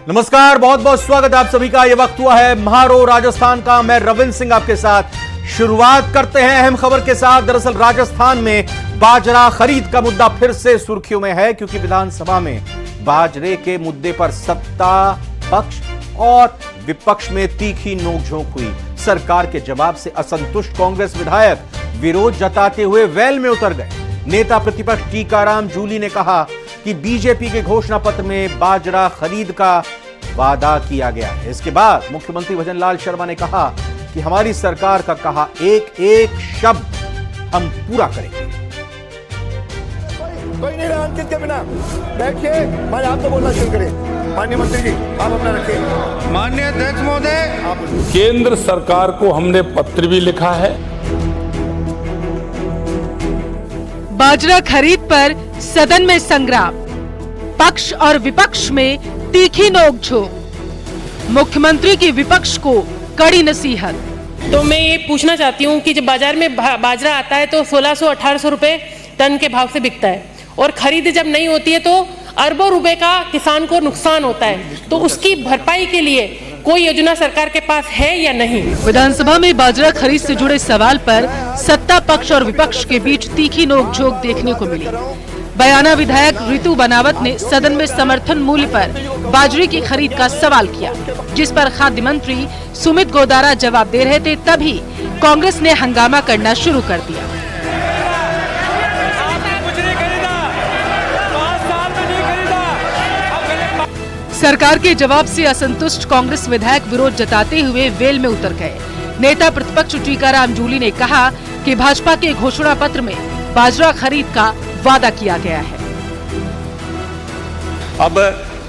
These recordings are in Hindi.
नमस्कार, बहुत बहुत स्वागत है आप सभी का। यह वक्त हुआ है म्हारो राजस्थान का। मैं रविंद्र सिंह आपके साथ। शुरुआत करते हैं अहम खबर के साथ। दरअसल राजस्थान में बाजरा खरीद का मुद्दा फिर से सुर्खियों में है, क्योंकि विधानसभा में बाजरे के मुद्दे पर सत्ता पक्ष और विपक्ष में तीखी नोकझोंक हुई। सरकार के जवाब से असंतुष्ट कांग्रेस विधायक विरोध जताते हुए वेल में उतर गए। नेता प्रतिपक्ष टीकाराम जूली ने कहा कि बीजेपी के घोषणा पत्र में बाजरा खरीद का वादा किया गया है। इसके बाद मुख्यमंत्री भजनलाल शर्मा ने कहा कि हमारी सरकार का कहा एक एक शब्द हम पूरा करेंगे। कोई नहीं रहा अंकित के बिना। बैठिए, मैं आपको बोलना शुरू करें। माननीय मंत्री जी, आप अपना रखिए। माननीय अध्यक्ष महोदय, केंद्र सरकार को हमने पत्र भी लिखा है। बाजरा खरीद पर सदन में संग्राम, पक्ष और विपक्ष में तीखी नोकझोंक। मुख्यमंत्री की विपक्ष को कड़ी नसीहत। तो मैं ये पूछना चाहती हूँ कि जब बाजार में बाजरा आता है तो 1600-1800 रुपए टन के भाव से बिकता है, और खरीद जब नहीं होती है तो अरबों रुपए का किसान को नुकसान होता है। तो उसकी भरपाई के लिए कोई योजना सरकार के पास है या नहीं? विधानसभा में बाजरा खरीद से जुड़े सवाल पर सत्ता पक्ष और विपक्ष के बीच तीखी नोकझोंक देखने को मिली। बयाना विधायक रितु बनावत ने सदन में समर्थन मूल्य पर बाजरे की खरीद का सवाल किया, जिस पर खाद्य मंत्री सुमित गोदारा जवाब दे रहे थे। तभी कांग्रेस ने हंगामा करना शुरू कर दिया। सरकार के जवाब से असंतुष्ट कांग्रेस विधायक विरोध जताते हुए वेल में उतर गए। नेता प्रतिपक्ष टीकाराम जूली ने कहा कि भाजपा के घोषणा पत्र में बाजरा खरीद का वादा किया गया है। अब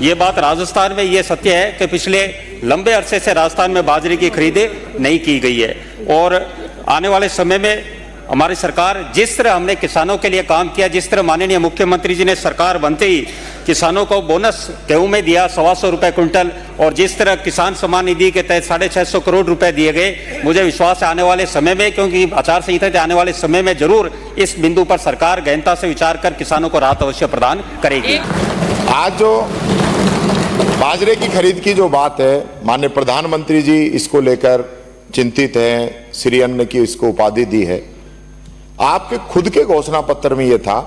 ये बात राजस्थान में ये सत्य है कि पिछले लंबे अरसे से राजस्थान में बाजरे की खरीदें नहीं की गई है, और आने वाले समय में हमारी सरकार जिस तरह हमने किसानों के लिए काम किया, जिस तरह माननीय मुख्यमंत्री जी ने सरकार बनते ही किसानों को बोनस गेहूं में दिया 125 रुपए क्विंटल, और जिस तरह किसान सम्मान निधि के तहत 650 करोड़ रुपए दिए गए, मुझे विश्वास है आने वाले समय में, क्योंकि आचार संहिता के आने वाले समय में जरूर इस बिंदु पर सरकार गहनता से विचार कर किसानों को राहत अवश्य प्रदान करेगी। आज जो बाजरे की खरीद की जो बात है, माननीय प्रधानमंत्री जी इसको लेकर चिंतित हैं। श्री अन्न की इसको उपाधि दी है। आपके खुद के घोषणा पत्र में यह था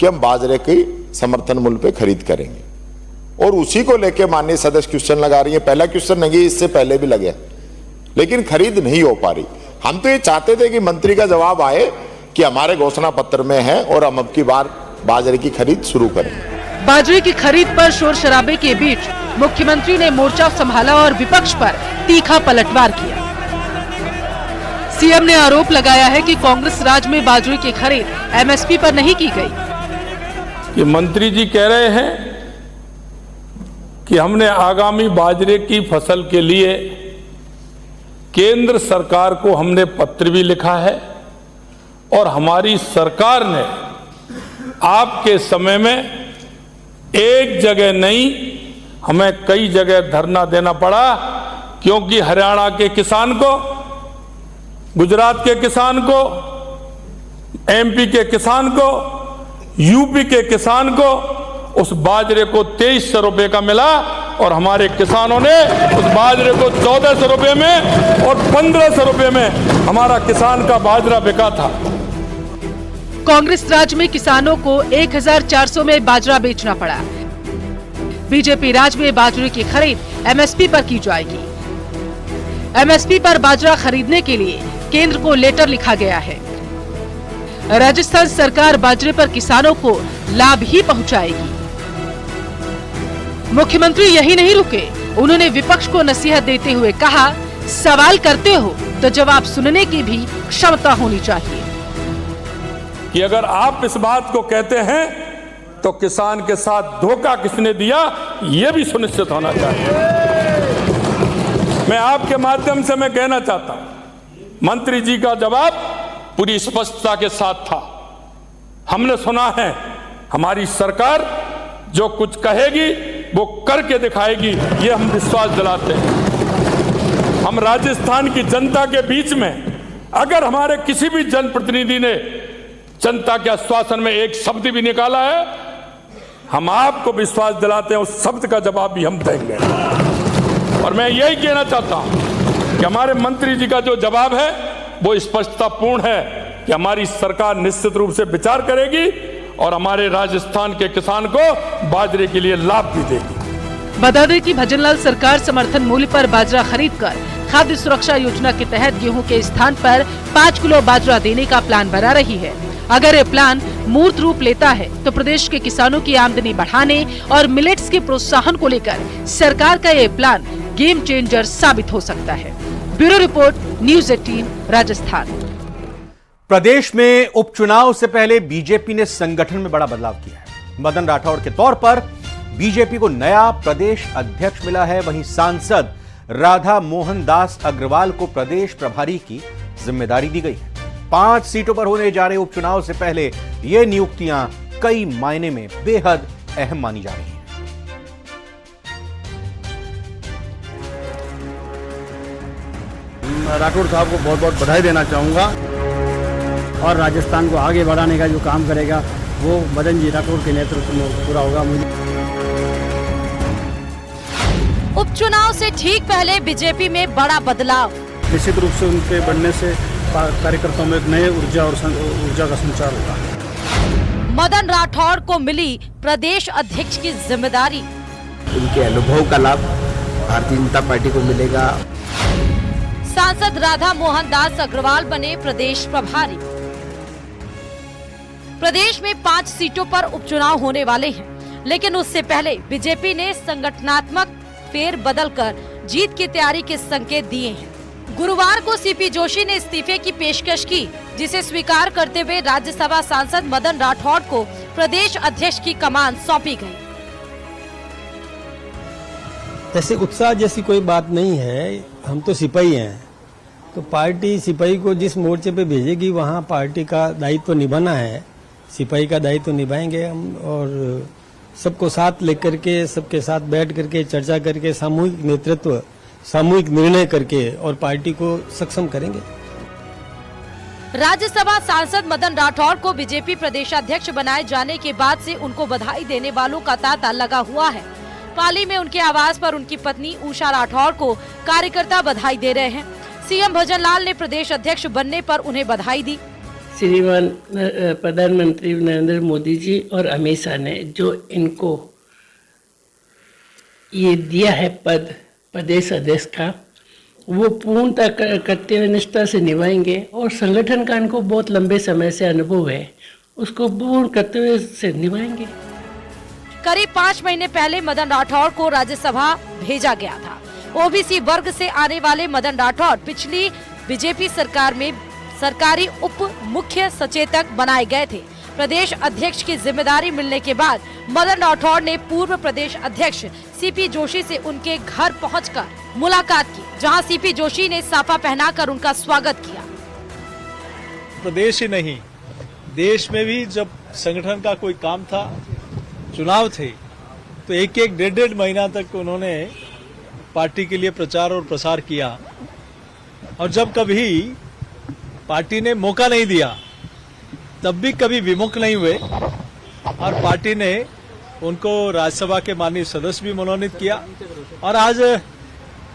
कि हम बाजरे की समर्थन मूल्य पे खरीद करेंगे, और उसी को लेकर माननीय सदस्य क्वेश्चन लगा रही है। पहला क्वेश्चन नहीं, इससे पहले भी लगे, लेकिन खरीद नहीं हो पा रही। हम तो ये चाहते थे कि मंत्री का जवाब आए कि हमारे घोषणा पत्र में है और हम अब की बार बाजरे की खरीद शुरू करें। बाजरे की खरीद पर शोर शराबे के बीच मुख्यमंत्री ने मोर्चा संभाला और विपक्ष पर तीखा पलटवार किया। सीएम ने आरोप लगाया है कि कांग्रेस राज में बाजरे की खरीद एमएसपी पर नहीं की गई। कि मंत्री जी कह रहे हैं कि हमने आगामी बाजरे की फसल के लिए केंद्र सरकार को हमने पत्र भी लिखा है, और हमारी सरकार ने आपके समय में एक जगह नहीं, हमें कई जगह धरना देना पड़ा, क्योंकि हरियाणा के किसान को, गुजरात के किसान को, एमपी के किसान को, यूपी के किसान को उस बाजरे को 2300 रुपए का मिला, और हमारे किसानों ने उस बाजरे को 1400 रुपए में और 1500 रुपए में हमारा किसान का बाजरा बिका था। कांग्रेस राज में किसानों को 1400 में बाजरा बेचना पड़ा। बीजेपी राज में बाजरे की खरीद एमएसपी पर की जाएगी। एमएसपी पर बाजरा खरीदने के लिए केंद्र को लेटर लिखा गया है। राजस्थान सरकार बाजरे पर किसानों को लाभ ही पहुंचाएगी। मुख्यमंत्री यही नहीं रुके, उन्होंने विपक्ष को नसीहत देते हुए कहा, सवाल करते हो तो जवाब सुनने की भी क्षमता होनी चाहिए। कि अगर आप इस बात को कहते हैं तो किसान के साथ धोखा किसने दिया, यह भी सुनिश्चित होना चाहिए। मैं आपके माध्यम से मैं कहना चाहता हूं, मंत्री जी का जवाब पूरी स्पष्टता के साथ था। हमने सुना है, हमारी सरकार जो कुछ कहेगी वो करके दिखाएगी, ये हम विश्वास दिलाते हैं। हम राजस्थान की जनता के बीच में अगर हमारे किसी भी जनप्रतिनिधि ने जनता के आश्वासन में एक शब्द भी निकाला है हम आपको विश्वास दिलाते हैं उस शब्द का जवाब भी हम देंगे। और मैं यही कहना चाहता हूं कि हमारे मंत्री जी का जो जवाब है वो स्पष्टतापूर्ण है कि हमारी सरकार निश्चित रूप से विचार करेगी और हमारे राजस्थान के किसान को बाजरे के लिए लाभ भी देगी। बता दें कि भजनलाल सरकार समर्थन मूल्य पर बाजरा खरीदकर खाद्य सुरक्षा योजना के तहत गेहूं के स्थान पर 5 किलो बाजरा देने का प्लान बना रही है। अगर ये प्लान मूर्त रूप लेता है तो प्रदेश के किसानों की आमदनी बढ़ाने और मिलेट्स के प्रोत्साहन को लेकर सरकार का ये प्लान गेम चेंजर साबित हो सकता है। Bureau report, news 18 Rajasthan. प्रदेश में उपचुनाव से पहले बीजेपी ने संगठन में बड़ा बदलाव किया है। मदन राठौड़ के तौर पर बीजेपी को नया प्रदेश अध्यक्ष मिला है। वहीं सांसद राधा मोहन दास अग्रवाल को प्रदेश प्रभारी की जिम्मेदारी दी गई है। 5 सीटों पर होने जा रहे उपचुनाव से पहले ये नियुक्तियां कई मायने में बेहद अहम मानी जा रही हैं। राठौड़ साहब को बहुत बहुत बधाई देना चाहूँगा और राजस्थान को आगे बढ़ाने का जो काम करेगा वो मदन जी राठौड़ के नेतृत्व में पूरा होगा। उपचुनाव से ठीक पहले बीजेपी में बड़ा बदलाव। निश्चित रूप से उनके बनने से कार्यकर्ताओं में एक नए ऊर्जा का संचार होगा। मदन राठौड़ को मिली प्रदेश अध्यक्ष की जिम्मेदारी। उनके अनुभव का लाभ भारतीय जनता पार्टी को मिलेगा। सांसद राधा मोहन दास अग्रवाल बने प्रदेश प्रभारी। प्रदेश में 5 सीटों पर उपचुनाव होने वाले हैं, लेकिन उससे पहले बीजेपी ने संगठनात्मक फेर बदल कर जीत की तैयारी के संकेत दिए हैं। गुरुवार को सीपी जोशी ने इस्तीफे की पेशकश की, जिसे स्वीकार करते हुए राज्यसभा सांसद मदन राठौड़ को प्रदेश अध्यक्ष की कमान सौंपी गई। ऐसे उत्साह जैसी कोई बात नहीं है। हम तो सिपाही हैं, तो पार्टी सिपाही को जिस मोर्चे पे भेजेगी वहाँ पार्टी का दायित्व निभाना है। सिपाही का दायित्व निभाएंगे हम और सबको साथ लेकर के, सबके साथ बैठ करके चर्चा करके, सामूहिक नेतृत्व, सामूहिक निर्णय करके और पार्टी को सक्षम करेंगे। राज्यसभा सांसद मदन राठौड़ को बीजेपी प्रदेशाध्यक्ष बनाए जाने के बाद से उनको बधाई देने वालों का तांता लगा हुआ है। पाली में उनके आवास पर उनकी पत्नी उषा राठौड़ को कार्यकर्ता बधाई दे रहे हैं। सीएम भजनलाल ने प्रदेश अध्यक्ष बनने पर उन्हें बधाई दी। श्रीमान प्रधानमंत्री नरेंद्र मोदी जी और अमित शाह ने जो इनको ये दिया है पद प्रदेश अध्यक्ष का, वो पूर्णतः कर्तव्य निष्ठा से निभाएंगे और संगठन का इनको बहुत लंबे समय से अनुभव है, उसको पूर्ण कर्तव्य से निभाएंगे। करीब 5 महीने पहले मदन राठौड़ को राज्यसभा भेजा गया था। ओबीसी वर्ग से आने वाले मदन राठौड़ पिछली बीजेपी सरकार में सरकारी उप मुख्य सचेतक बनाए गए थे। प्रदेश अध्यक्ष की जिम्मेदारी मिलने के बाद मदन राठौड़ ने पूर्व प्रदेश अध्यक्ष सीपी जोशी से उनके घर पहुंचकर मुलाकात की, जहां सीपी जोशी ने साफा पहनाकर उनका स्वागत किया। प्रदेश ही नहीं, देश में भी जब संगठन का कोई काम था, चुनाव थे, तो एक 1.5 महीना तक उन्होंने पार्टी के लिए प्रचार और प्रसार किया। और जब कभी पार्टी ने मौका नहीं दिया तब भी कभी विमुख नहीं हुए और पार्टी ने उनको राज्यसभा के माननीय सदस्य भी मनोनीत किया। और आज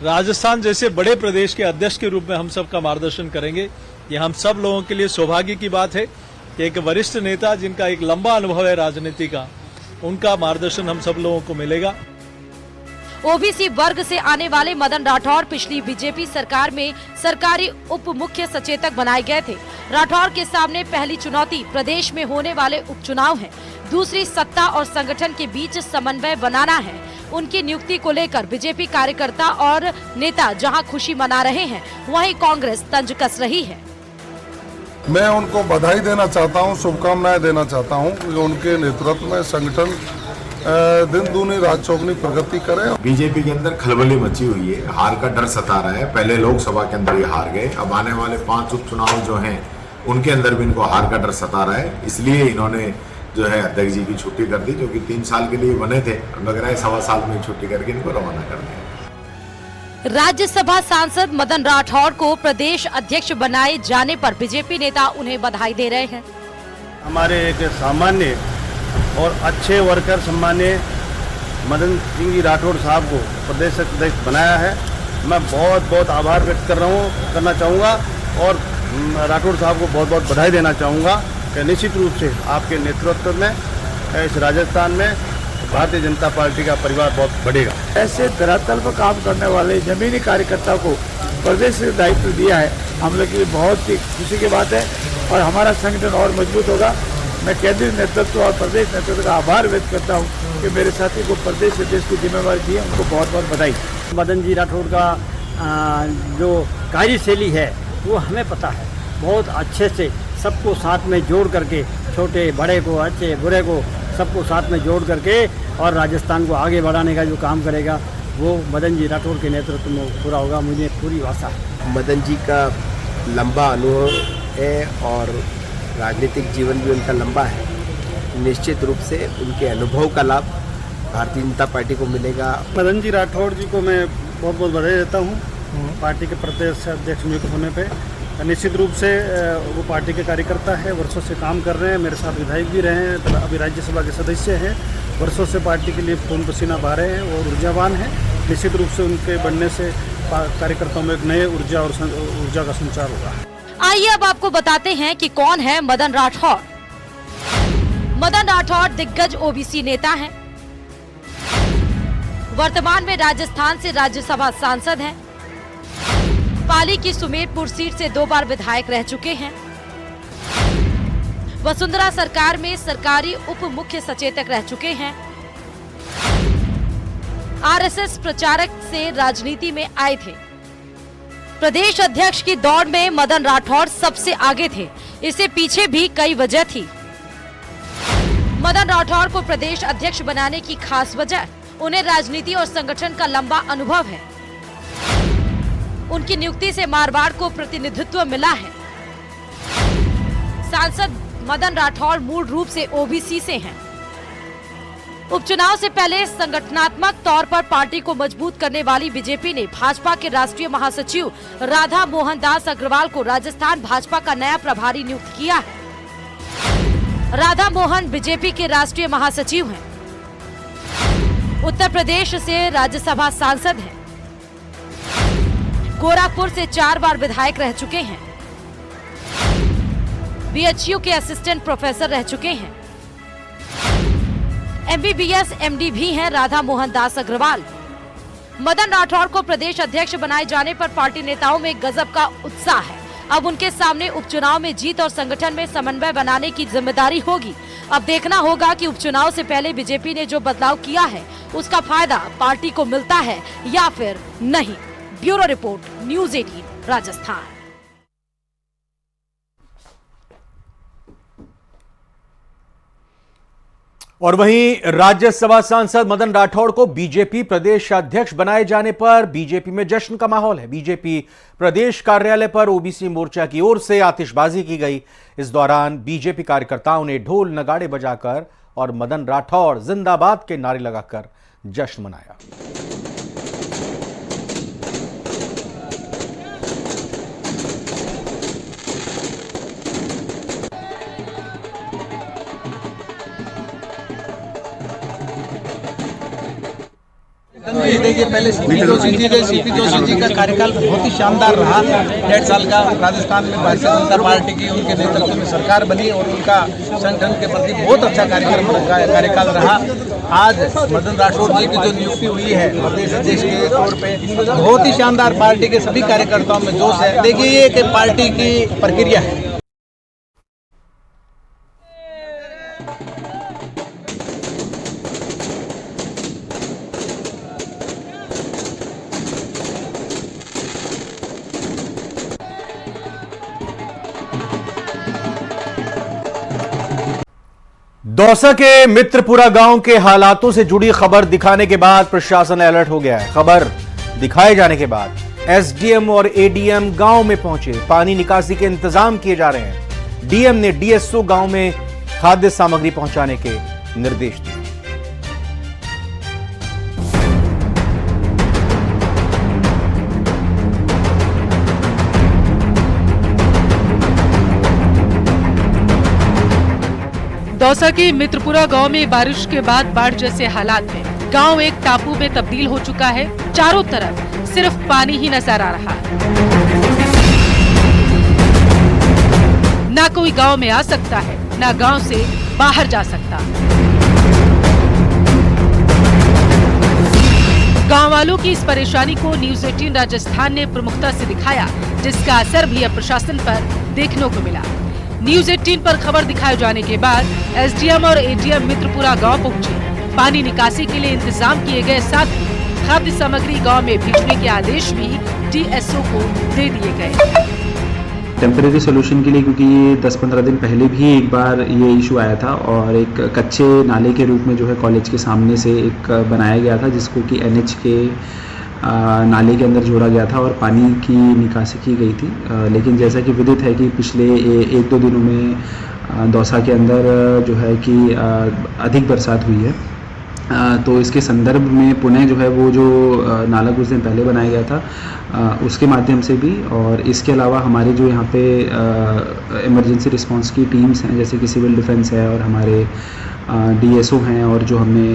राजस्थान जैसे बड़े प्रदेश के अध्यक्ष के रूप में हम सब का मार्गदर्शन करेंगे। ये हम सब लोगों के लिए सौभाग्य की बात है कि एक वरिष्ठ नेता जिनका एक लंबा अनुभव है राजनीति का, उनका मार्गदर्शन हम सब लोगों को मिलेगा। ओबीसी वर्ग से आने वाले मदन राठौड़ पिछली बीजेपी सरकार में सरकारी उप मुख्य सचेतक बनाए गए थे। राठौड़ के सामने पहली चुनौती प्रदेश में होने वाले उपचुनाव है, दूसरी सत्ता और संगठन के बीच समन्वय बनाना है। उनकी नियुक्ति को लेकर बीजेपी कार्यकर्ता और नेता जहां खुशी मना रहे हैं, वहीं कांग्रेस तंज कस रही है। मैं उनको बधाई देना चाहता हूं, शुभकामनाएं देना चाहता हूं कि उनके नेतृत्व में संगठन दिन दूनी रात चौगुनी प्रगति करे। बीजेपी के अंदर खलबली मची हुई है, हार का डर सता रहा है। पहले लोकसभा के अंदर ये हार गए, अब आने वाले 5 उपचुनाव जो हैं उनके अंदर भी इनको हार का डर सता रहा है। इसलिए इन्होंने जो है अध्यक्ष जी की छुट्टी कर दी, जो कि 3 साल के लिए बने थे, अब लग रहा है 1.25 साल में छुट्टी करके इनको रवाना कर दिया। राज्यसभा सांसद मदन राठौड़ को प्रदेश अध्यक्ष बनाए जाने पर बीजेपी नेता उन्हें बधाई दे रहे हैं। हमारे एक सामान्य और अच्छे वर्कर सम्मान्य मदन सिंह जी राठौड़ साहब को प्रदेश अध्यक्ष बनाया है। मैं बहुत बहुत आभार व्यक्त करना चाहूँगा और राठौड़ साहब को बहुत बहुत बधाई देना चाहूँगा कि निश्चित रूप से आपके नेतृत्व में इस राजस्थान में भारतीय जनता पार्टी का परिवार बहुत बढ़ेगा। ऐसे धरातल पर काम करने वाले जमीनी कार्यकर्ताओं को प्रदेश से दायित्व दिया है, हम लोग के लिए बहुत ही खुशी की बात है और हमारा संगठन और मजबूत होगा। मैं केंद्रीय नेतृत्व और प्रदेश नेतृत्व का आभार व्यक्त करता हूं कि मेरे साथी को प्रदेश अध्यक्ष की जिम्मेवारी दी है, उनको बहुत बहुत बधाई। मदन जी राठौड़ का जो कार्यशैली है वो हमें पता है, बहुत अच्छे से सबको साथ में जोड़ करके, छोटे बड़े को, अच्छे बुरे को, सबको साथ में जोड़ करके और राजस्थान को आगे बढ़ाने का जो काम करेगा वो मदन जी राठौड़ के नेतृत्व में पूरा होगा, मुझे पूरी आशा है। मदन जी का लंबा अनुभव है और राजनीतिक जीवन भी उनका लंबा है। निश्चित रूप से उनके अनुभव का लाभ भारतीय जनता पार्टी को मिलेगा। मदन जी राठौड़ जी को मैं बहुत बहुत बधाई देता हूँ पार्टी के प्रदेश अध्यक्ष नियुक्त होने पे। निश्चित रूप से वो पार्टी के कार्यकर्ता है, वर्षों से काम कर रहे हैं, मेरे साथ विधायक भी रहे हैं, अभी राज्यसभा के सदस्य हैं, वर्षों से पार्टी के लिए खून पसीना बहा रहे हैं और ऊर्जावान हैं। निश्चित रूप से उनके बनने से कार्यकर्ताओं में एक नए ऊर्जा का संचार होगा। आइए अब आपको बताते हैं कि कौन है मदन राठौड़। मदन राठौड़ दिग्गज ओबीसी नेता हैं। वर्तमान में राजस्थान से राज्यसभा सांसद हैं। पाली की सुमेरपुर सीट से 2 बार विधायक रह चुके हैं। वसुंधरा सरकार में सरकारी उप मुख्य सचेतक रह चुके हैं। आरएसएस प्रचारक से राजनीति में आए थे। प्रदेश अध्यक्ष की दौड़ में मदन राठौड़ सबसे आगे थे। इससे पीछे भी कई वजह थी। मदन राठौड़ को प्रदेश अध्यक्ष बनाने की खास वजह उन्हें राजनीति और संगठन का लंबा अनुभव है। उनकी नियुक्ति से मारवाड़ को प्रतिनिधित्व मिला है। सांसद मदन राठौड़ मूल रूप से ओबीसी से हैं। उपचुनाव से पहले संगठनात्मक तौर पर पार्टी को मजबूत करने वाली बीजेपी ने भाजपा के राष्ट्रीय महासचिव राधा मोहन दास अग्रवाल को राजस्थान भाजपा का नया प्रभारी नियुक्त किया है। राधा मोहन बीजेपी के राष्ट्रीय महासचिव हैं। उत्तर प्रदेश से राज्यसभा सांसद हैं। गोरखपुर से 4 बार विधायक रह चुके हैं। बीएचयू के असिस्टेंट प्रोफेसर रह चुके हैं। एमबीबीएस एमडी भी हैं राधा मोहन दास अग्रवाल। मदन राठौड़ को प्रदेश अध्यक्ष बनाए जाने पर पार्टी नेताओं में गजब का उत्साह है। अब उनके सामने उपचुनाव में जीत और संगठन में समन्वय बनाने की जिम्मेदारी होगी। अब देखना होगा कि उपचुनाव से पहले बीजेपी ने जो बदलाव किया है उसका फायदा पार्टी को मिलता है या फिर नहीं। Bureau report, news 18 Rajasthan. और वहीं राज्यसभा सांसद मदन राठौड़ को बीजेपी प्रदेश अध्यक्ष बनाए जाने पर बीजेपी में जश्न का माहौल है। बीजेपी प्रदेश कार्यालय पर ओबीसी मोर्चा की ओर से आतिशबाजी की गई। इस दौरान बीजेपी कार्यकर्ताओं ने ढोल नगाड़े बजाकर और मदन राठौड़ जिंदाबाद के नारे लगाकर जश्न मनाया। देखिए, पहले सीपी जोशी जी का कार्यकाल बहुत ही शानदार रहा। 1.5 साल का राजस्थान में भारतीय जनता पार्टी की उनके नेतृत्व में सरकार बनी और उनका संगठन के प्रति बहुत अच्छा कार्यकाल रहा। आज मदन राठौड़ जी की जो नियुक्ति हुई है प्रदेश अध्यक्ष के तौर पे, बहुत ही शानदार, पार्टी के सभी कार्यकर्ताओं में जोश है। देखिए, ये कि पार्टी की प्रक्रिया है। दौसा के मित्रपुरा गांव के हालातों से जुड़ी खबर दिखाने के बाद प्रशासन अलर्ट हो गया है। खबर दिखाए जाने के बाद एसडीएम और एडीएम गांव में पहुंचे। पानी निकासी के इंतजाम किए जा रहे हैं। डीएम ने डीएसओ गांव में खाद्य सामग्री पहुंचाने के निर्देश दिए। दौसा के मित्रपुरा गांव में बारिश के बाद बाढ़ जैसे हालात हैं। गांव एक टापू में तब्दील हो चुका है। चारों तरफ सिर्फ पानी ही नजर आ रहा है। ना कोई गांव में आ सकता है, ना गांव से बाहर जा सकता। गांव वालों की इस परेशानी को न्यूज 18 राजस्थान ने प्रमुखता से दिखाया, जिसका असर भी अब प्रशासन पर देखने को मिला। न्यूज 18 पर खबर दिखाए जाने के बाद एसडीएम और एडीएम मित्रपुरा गांव पहुंचे। पानी निकासी के लिए इंतजाम किए गए, साथ ही खाद्य सामग्री गांव में भेजने के आदेश भी डीएसओ को दे दिए गए। टेम्परेरी सोल्यूशन के लिए, क्योंकि ये 10-15 दिन पहले भी एक बार ये इशू आया था और एक कच्चे नाले के रूप में जो है कॉलेज के सामने से एक बनाया गया था, जिसको कि एनएच के नाले के अंदर जोड़ा गया था और पानी की निकासी की गई थी। लेकिन जैसा कि विदित है कि पिछले 1-2 दिनों में दौसा के अंदर जो है कि अधिक बरसात हुई है, तो इसके संदर्भ में पुनः जो है वो जो नाला कुछ दिन पहले बनाया गया था उसके माध्यम से भी, और इसके अलावा हमारे जो यहाँ पे इमरजेंसी रिस्पांस की टीम्स हैं, जैसे कि सिविल डिफेंस है और हमारे डीएसओ हैं, और जो हमने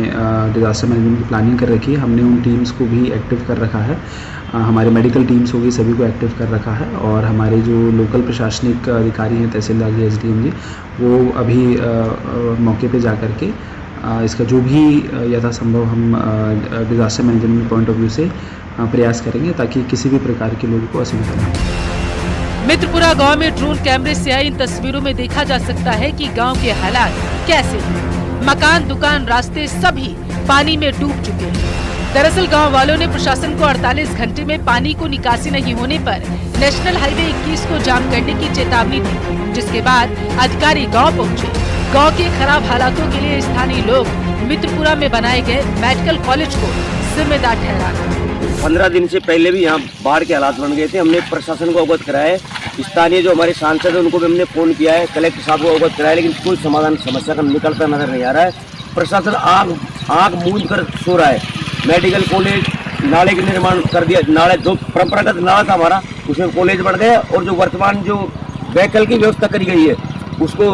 डिज़ास्टर मैनेजमेंट की प्लानिंग कर रखी है, हमने उन टीम्स को भी एक्टिव कर रखा है। हमारे मेडिकल टीम्स हो गई, सभी को एक्टिव कर रखा है। और हमारे जो लोकल प्रशासनिक अधिकारी हैं, तहसीलदार जी, एसडीएम जी, वो अभी मौके पे जा कर के इसका जो भी यथासंभव हम disaster management point of view से प्रयास करेंगे, ताकि किसी भी प्रकार के लोगों को असुविधा न हो। मित्रपुरा गांव में ड्रोन कैमरे से आई इन तस्वीरों में देखा जा सकता है कि गांव के हालात कैसे हैं। मकान, दुकान, रास्ते सभी पानी में डूब चुके हैं। दरअसल गांव वालों ने प्रशासन को 48 घंटे में पानी को निकासी नहीं होने पर नेशनल हाईवे 21 को जाम करने की चेतावनी दी, जिसके बाद अधिकारी गांव पहुंचे। गांव के खराब हालातों के लिए स्थानीय लोग मित्रपुरा में बनाए गए मेडिकल कॉलेज को जिम्मेदार ठहराया। 15 दिन से पहले भी यहाँ बाढ़ के हालात बन गए थे। हमने प्रशासन को अवगत कराया है, स्थानीय जो हमारे सांसद हैं उनको भी हमने फोन किया है, कलेक्टर साहब को अवगत कराया, लेकिन कोई समाधान समस्या का निकलता नजर नहीं आ रहा है। प्रशासन आग मूंद कर सो रहा है। मेडिकल कॉलेज, नाले के निर्माण कर दिया, नाले जो परंपरागत नाला था हमारा उसमें कॉलेज बढ़ गया, और जो वर्तमान जो व्हीकल की व्यवस्था करी गई है उसको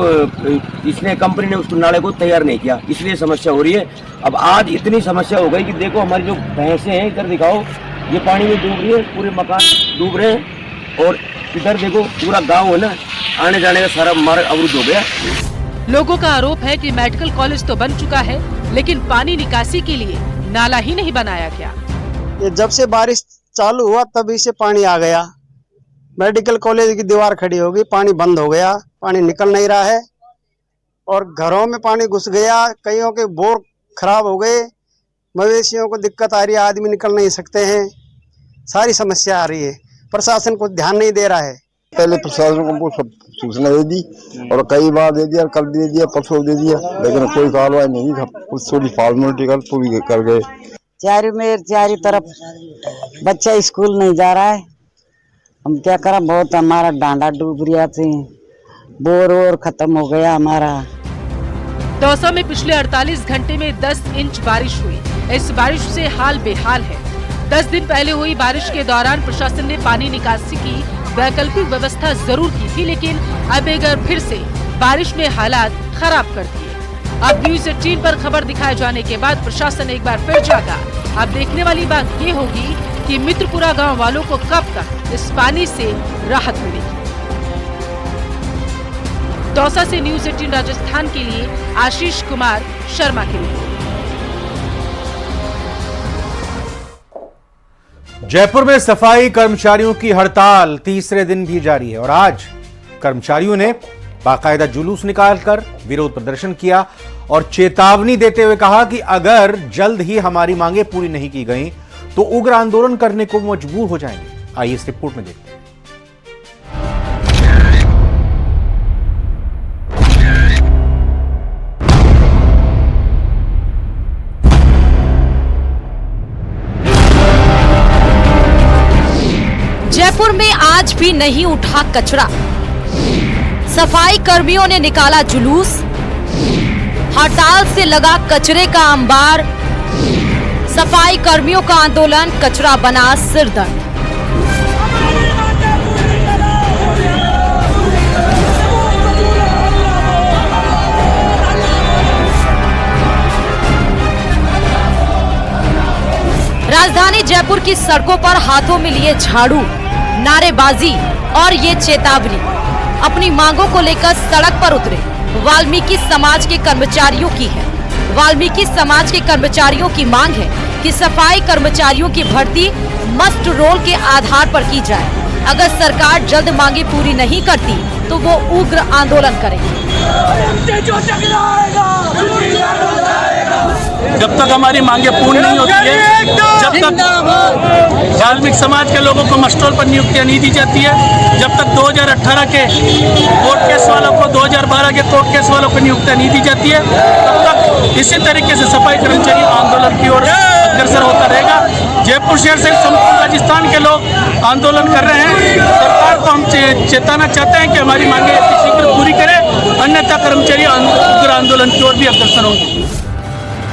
इसने कंपनी ने उसको नाले को तैयार नहीं किया, इसलिए समस्या हो रही है। अब आज इतनी समस्या हो गई कि देखो हमारी जो भैंसें हैं, इधर दिखाओ, ये पानी में डूब रही है, पूरे मकान डूब रहे हैं, और इधर देखो पूरा गांव है ना, आने जाने का सारा मार्ग अवरुद्ध हो गया। लोगों का आरोप है कि मेडिकल कॉलेज तो बन चुका है, लेकिन पानी निकासी के लिए नाला ही नहीं बनाया गया। ये जब से बारिश चालू हुआ तभी से पानी आ गया, मेडिकल कॉलेज की दीवार खड़ी हो गई, पानी बंद हो गया, पानी निकल नहीं रहा है, और घरों में पानी घुस गया, कईयों के बोर खराब हो गए, मवेशियों को दिक्कत आ रही है, आदमी निकल नहीं सकते हैं, सारी समस्या आ रही है। प्रशासन कुछ ध्यान नहीं दे रहा है। पहले प्रशासन को सब सूचना दे दी और कई बार दे दिया, कल दे दिया, परसों दे दिया, लेकिन कोई कार्रवाई नहीं, कुछ थोड़ी फॉर्मेलिटी कर पूरी कर गए। चारों तरफ बच्चा स्कूल नहीं जा रहा है, हम क्या करें, बहुत हमारा डांडा डूब रहा थे, बोर खत्म हो गया हमारा। दौसा में पिछले 48 घंटे में 10 इंच बारिश हुई। इस बारिश से हाल बेहाल है। 10 दिन पहले हुई बारिश के दौरान प्रशासन ने पानी निकासी की वैकल्पिक व्यवस्था जरूर की थी, लेकिन अब एक बार फिर से बारिश ने हालात खराब कर दिए। अब न्यूज 18 पर खबर दिखाए जाने के बाद प्रशासन एक बार फिर जागा। अब देखने वाली बात ये होगी कि मित्रपुरा गांव वालों को कब तक इस पानी से राहत मिलेगी। दौसा से न्यूज 18 राजस्थान के लिए आशीष कुमार शर्मा की रिपोर्ट। जयपुर में सफाई कर्मचारियों की हड़ताल तीसरे दिन भी जारी है और आज कर्मचारियों ने बाकायदा जुलूस निकालकर विरोध प्रदर्शन किया और चेतावनी देते हुए कहा कि अगर जल्द ही हमारी मांगे पूरी नहीं की गई तो उग्र आंदोलन करने को मजबूर हो जाएंगे। आइए इस रिपोर्ट में देखते हैं। जयपुर में आज भी नहीं उठा कचरा, सफाई कर्मियों ने निकाला जुलूस, हड़ताल से लगा कचरे का अंबार, सफाई कर्मियों का आंदोलन कचरा बना सिरदर्द। जयपुर की सड़कों पर हाथों में लिए झाड़ू, नारेबाजी और ये चेतावनी, अपनी मांगों को लेकर सड़क पर उतरे वाल्मीकि समाज के कर्मचारियों की है। वाल्मीकि समाज के कर्मचारियों की मांग है कि सफाई कर्मचारियों की भर्ती मस्ट रोल के आधार पर की जाए। अगर सरकार जल्द मांगे पूरी नहीं करती तो वो उग्र आंदोलन करेंगे। जब तक हमारी मांगे पूर्ण नहीं होती है, जब तक वाल्मीकि समाज के लोगों को मस्टोल पर नियुक्तियां नहीं दी जाती है, जब तक 2018 के कोर्ट केस वालों को, 2012 के कोर्ट केस वालों को नियुक्तियां नहीं दी जाती है, तब तक इसी तरीके से सफाई कर्मचारी आंदोलन की ओर अग्रसर होता रहेगा। जयपुर शहर से संपूर्ण राजस्थान के लोग आंदोलन कर रहे हैं। सरकार को हम चेताना चाहते हैं कि हमारी मांगे शीघ्र पूरी करे, अन्यथा कर्मचारी उग्र आंदोलन की ओर भी अग्रसर होंगे।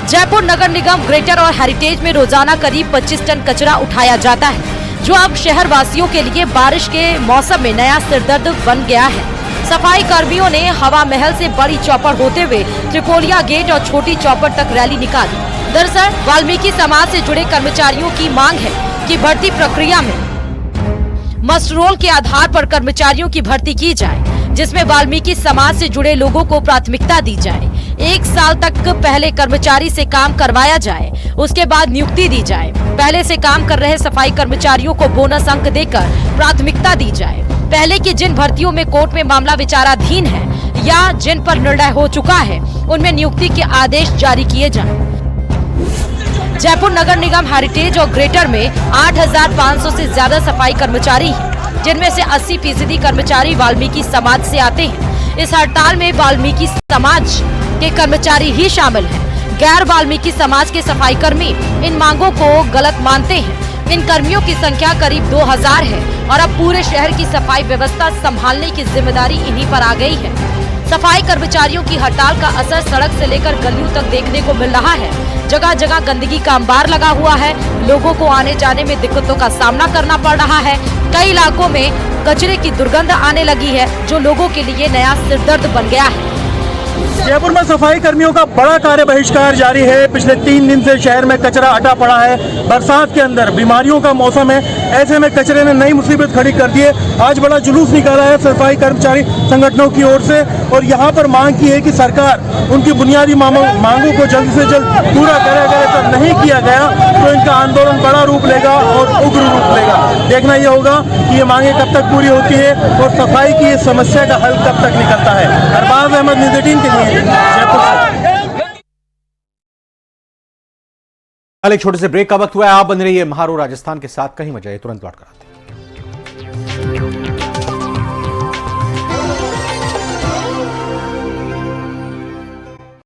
जयपुर नगर निगम ग्रेटर और हेरिटेज में रोजाना करीब 25 टन कचरा उठाया जाता है, जो अब शहर वासियों के लिए बारिश के मौसम में नया सिरदर्द बन गया है। सफाई कर्मियों ने हवा महल से बड़ी चौपड़ होते हुए त्रिपोलिया गेट और छोटी चौपड़ तक रैली निकाली। दरअसल वाल्मीकि समाज से जुड़े कर्मचारियों की मांग है कि भर्ती प्रक्रिया में मस्ट रोल के आधार पर कर्मचारियों की भर्ती की जाए, जिसमें वाल्मीकि समाज से जुड़े लोगों को प्राथमिकता दी जाए। 1 साल तक पहले कर्मचारी से काम करवाया जाए, उसके बाद नियुक्ति दी जाए। पहले से काम कर रहे सफाई कर्मचारियों को बोनस अंक देकर प्राथमिकता दी जाए। पहले की जिन भर्तियों में कोर्ट में मामला विचाराधीन है या जिन पर निर्णय हो चुका है, उनमें नियुक्ति के आदेश जारी किए जाए। जयपुर नगर निगम हेरिटेज और ग्रेटर में 8,500 से ज्यादा सफाई कर्मचारी हैं, जिनमें से 80% कर्मचारी वाल्मीकि समाज से आते हैं। इस हड़ताल में वाल्मीकि समाज के कर्मचारी ही शामिल हैं। गैर वाल्मीकि समाज के सफाई कर्मी इन मांगों को गलत मानते हैं। इन कर्मियों की संख्या करीब 2000 है और अब पूरे शहर की सफाई व्यवस्था संभालने की जिम्मेदारी इन्हीं पर आ गई है। सफाई कर्मचारियों की हड़ताल का असर सड़क से लेकर गलियों तक देखने को मिल रहा है। जगह जगह गंदगी का अंबार लगा हुआ है। लोगों को आने जाने में दिक्कतों का सामना करना पड़ रहा है। कई इलाकों में कचरे की दुर्गंध आने लगी है, जो लोगों के लिए नया सिरदर्द बन गया है। जयपुर में सफाई कर्मियों का बड़ा कार्य बहिष्कार जारी है। पिछले 3 दिन से शहर में कचरा अटा पड़ा है। बरसात के अंदर बीमारियों का मौसम है, ऐसे में कचरे ने नई मुसीबत खड़ी कर दी है। आज बड़ा जुलूस निकाला है सफाई कर्मचारी संगठनों की ओर से और यहाँ पर मांग की है कि सरकार उनकी बुनियादी मांगों को जल्द से जल्द पूरा करे। अगर ऐसा नहीं किया गया तो इनका आंदोलन बड़ा रूप लेगा और उग्र रूप लेगा। देखना यह होगा कि ये मांगे कब तक पूरी होती है और सफाई की इस समस्या का हल कब तक निकलता है। अरबाज अहमद, न्यूज़ 18 के लिए एक छोटे से ब्रेक का वक्त हुआ है। आप बन रही है महारो राजस्थान के साथ, कहीं मत जाइए, तुरंत लौट कर आते हैं।